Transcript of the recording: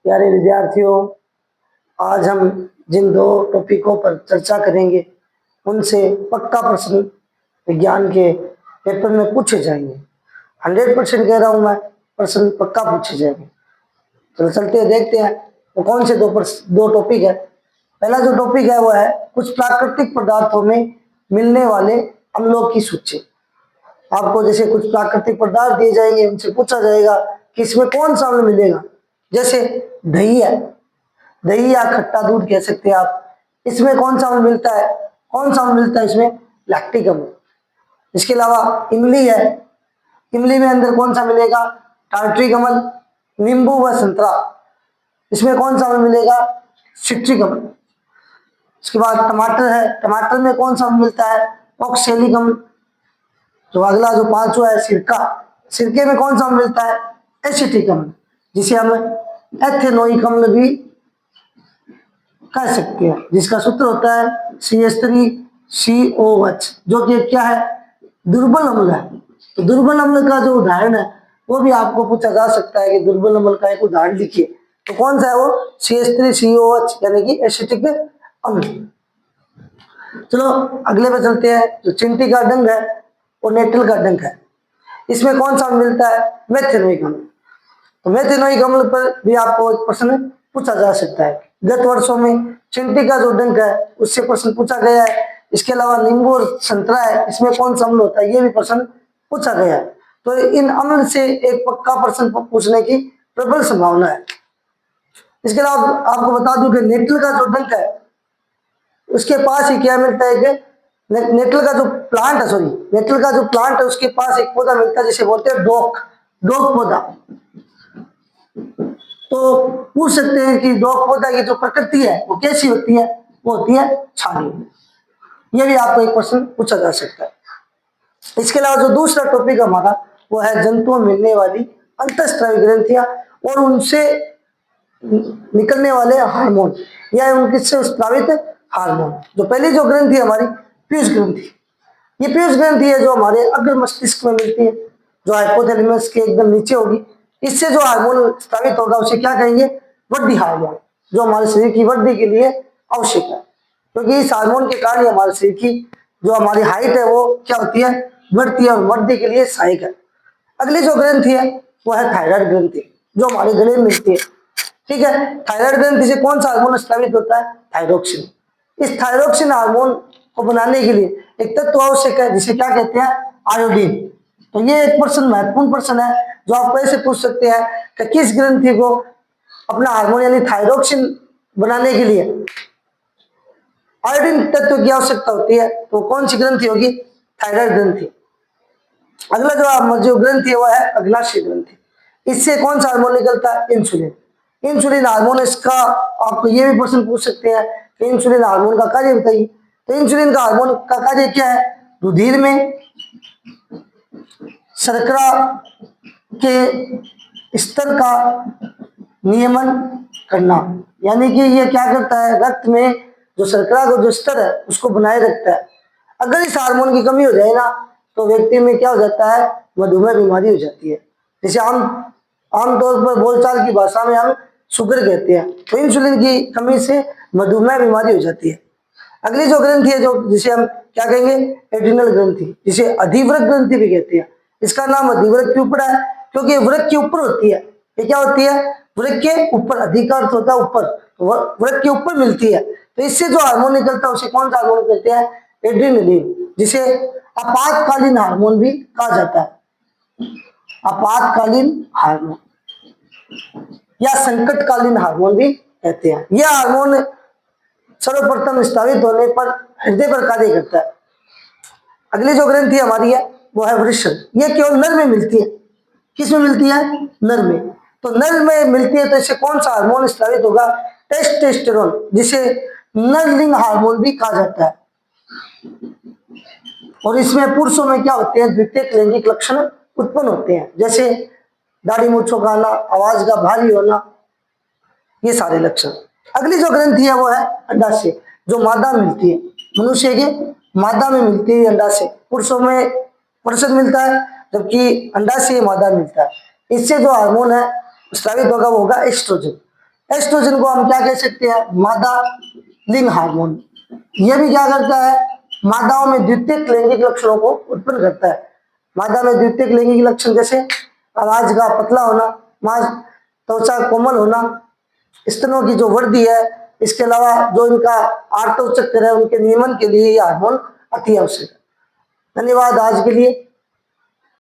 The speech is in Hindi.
प्यारे विद्यार्थियों, आज हम जिन दो टॉपिकों पर चर्चा करेंगे उनसे पक्का प्रश्न विज्ञान के पेपर में पूछे जाएंगे। 100% कह रहा हूं मैं, प्रश्न पक्का पूछे जाएंगे। चलो चलते हैं, देखते हैं वो कौन से दो टॉपिक है। पहला जो टॉपिक है वो है कुछ प्राकृतिक पदार्थों में मिलने वाले अम्लों की सूची। आपको जैसे कुछ प्राकृतिक पदार्थ दिए जाएंगे, उनसे पूछा जाएगा कि इसमें कौन सा अम्ल मिलेगा। जैसे दही है, दही या खट्टा दूध कह सकते हैं आप, इसमें कौन सा अम्ल मिलता है? कौन सा अम्ल मिलता है इसमें? लैक्टिक अम्ल। इसके अलावा इमली है, इमली में अंदर कौन सा मिलेगा? टार्ट्रिक अम्ल। नींबू व संतरा, इसमें कौन सा अम्ल मिलेगा? सिट्रिक अम्ल। इसके बाद टमाटर है, टमाटर में कौन सा अम्ल मिलता है? ऑक्सैलिक अम्ल। तो अगला जो पांचवा है सिरका, सिरके में कौन सा अम्ल मिलता है? एसिटिक अम्ल, जिसे हम एथेनोइक अम्ल भी कह सकते हैं, जिसका सूत्र होता है CH3COH, जो कि क्या है? दुर्बल अम्ल है। तो दुर्बल अम्ल का जो उदाहरण है वो भी आपको पूछा जा सकता है कि दुर्बल अम्ल का एक उदाहरण लिखिए। तो कौन सा है वो? CH3COH, यानी कि एसिटिक अम्ल। चलो अगले पे चलते हैं। जो चिंटी का डंक है और नेटल का डंक है, इसमें कौन सा अम्ल मिलता है? मेथेनोइक अम्ल। तो मेथेनोइक अम्ल पर भी आपको एक प्रश्न पूछा जा सकता है। गत वर्षों में चिंटी का जो डंक है उससे प्रश्न पूछा गया है। इसके अलावा नींबू और संतरा है, इसमें कौन सा अम्ल होता है, ये भी प्रश्न पूछा गया है। तो इन अम्ल से एक पक्का प्रश्न पूछने की प्रबल संभावना है। इसके अलावा आपको बता दूं कि नेटल का जो डंक है उसके पास ही क्या मिलता है कि नेटल का जो प्लांट है, सॉरी नेटल का जो प्लांट है उसके पास एक पौधा मिलता है जिसे बोलते हैं डोक, डोक पौधा। तो पूछ सकते हैं कि डोक पौधा की जो प्रकृति है वो कैसी होती है? वो होती है क्षारीय। ये भी आपको एक प्रश्न पूछा जा सकता है। इसके अलावा जो दूसरा टॉपिक हमारा वो है जंतुओं में मिलने वाली अंतःस्रावी ग्रंथियां और उनसे निकलने वाले हार्मोन या उनसे स्रावित हार्मोन। जो पहली जो ग्रंथि है हमारी पीयूष ग्रंथि, ये पीयूष ग्रंथि है जो हमारे अग्र मस्तिष्क में मिलती है, जो हाइपोथैलेमस के एकदम नीचे होगी। इससे जो हार्मोन स्रावित होगा उसे क्या कहेंगे? वृद्धि हार्मोन, जो हमारे शरीर की वृद्धि के लिए आवश्यक है, क्योंकि इस हार्मोन के कारण हमारे शरीर की जो हमारी हाइट है वो क्या होती है? बढ़ती है और वृद्धि के लिए सहायक है। अगली जो ग्रंथि है वो है थायराइड ग्रंथि, जो हमारे गले में मिलती है। ठीक है, थायराइड ग्रंथि से कौन सा हार्मोन स्रावित होता है? थायरोक्सिन। इस थायरोक्सिन हार्मोन को बनाने के लिए एक तत्व आवश्यक है जिसे क्या कहते हैं? आयोडीन। तो ये एक प्रश्न महत्वपूर्ण प्रश्न है जो आप ऐसे पूछ सकते हैं कि किस ग्रंथि को अपना हार्मोन यानी थायरोक्सिन बनाने के लिए आयोडीन तत्व की आवश्यकता होती है? तो कौन सी ग्रंथि होगी? थायराइड ग्रंथि। अगला जो ग्रंथि है वो है अग्नाशय ग्रंथि। इससे कौन सा हार्मोन निकलता है? इंसुलिन। इंसुलिन हार्मोन, इसका आपको ये भी प्रश्न पूछ सकते हैं कि इंसुलिन हार्मोन का कार्य बताइए। तो इंसुलिन का हार्मोन का कार्य क्या है? रुधिर में शर्करा के स्तर का नियमन करना, यानी कि ये क्या करता है? रक्त में जो शर्करा का जो स्तर है उसको बनाए रखता है। अगर इस हार्मोन की कमी हो जाए ना तो व्यक्ति में क्या हो जाता है? मधुमेह बीमारी हो जाती है, जिसे आमतौर पर बोलचाल की भाषा में हम शुगर कहते हैं। तो इंसुलिन की कमी से मधुमेह बीमारी हो जाती है। अगली जो ग्रंथि है जो जिसे हम क्या कहेंगे? एड्रिनल ग्रंथि, जिसे अधिवृक्क ग्रंथि भी कहते हैं। इसका नाम अधिवृक्क क्यों पड़ा है? क्योंकि वृक्क के ऊपर होती है। ये क्या होती है? वृक्क के ऊपर, अधिकार होता है ऊपर, वृक्क के ऊपर मिलती है। तो इससे जो हार्मोन निकलता है उसे कौन सा हार्मोन कहते हैं? एड्रिनलिन, जिसे आपातकालीन हार्मोन भी कहा जाता है। आपातकालीन हार्मोन या संकटकालीन हार्मोन भी कहते हैं। यह हार्मोन सर्वप्रथम स्रावित होने पर हृदय पर कार्य करता है। अगली जो ग्रंथि हमारी है वो है वृषण। ये केवल नर में मिलती है। किस में मिलती है? नर में। तो नर में मिलती है तो इससे कौन सा हार्मोन स्रावित होगा? टेस्टोस्टेरोन, जिसे नरलिंग हार्मोन भी कहा जाता है। और इसमें पुरुषों में क्या होते हैं? द्वितीयक लैंगिक लक्षण उत्पन्न होते हैं, जैसे दाढ़ी मूंछों का आना, आवाज का भारी होना, ये सारे लक्षण। अगली जो ग्रंथि है वो है अंडाशय, जो मादा मिलती है। मनुष्य के मादा में मिलती है अंडाशय। पुरुषों में पुरुषन मिलता है, जबकि अंडाशय मादा मिलता है। इससे जो हार्मोन है स्रावित होगा वो होगा एस्ट्रोजन। एस्ट्रोजन को हम क्या कह सकते हैं, मादा लिंग हार्मोन। यह भी क्या करता है, मादाओं में द्वितीयक लैंगिक लक्षणों को उत्पन्न करता है। मादा में द्वितीयक लैंगिक लक्षण जैसे आवाज का पतला होना, मांस त्वचा कोमल होना, स्तनों की जो वृद्धि है, इसके अलावा जो इनका आर्तव चक्र है उनके नियमन के लिए यह हार्मोन अति आवश्यक है। धन्यवाद आज के लिए।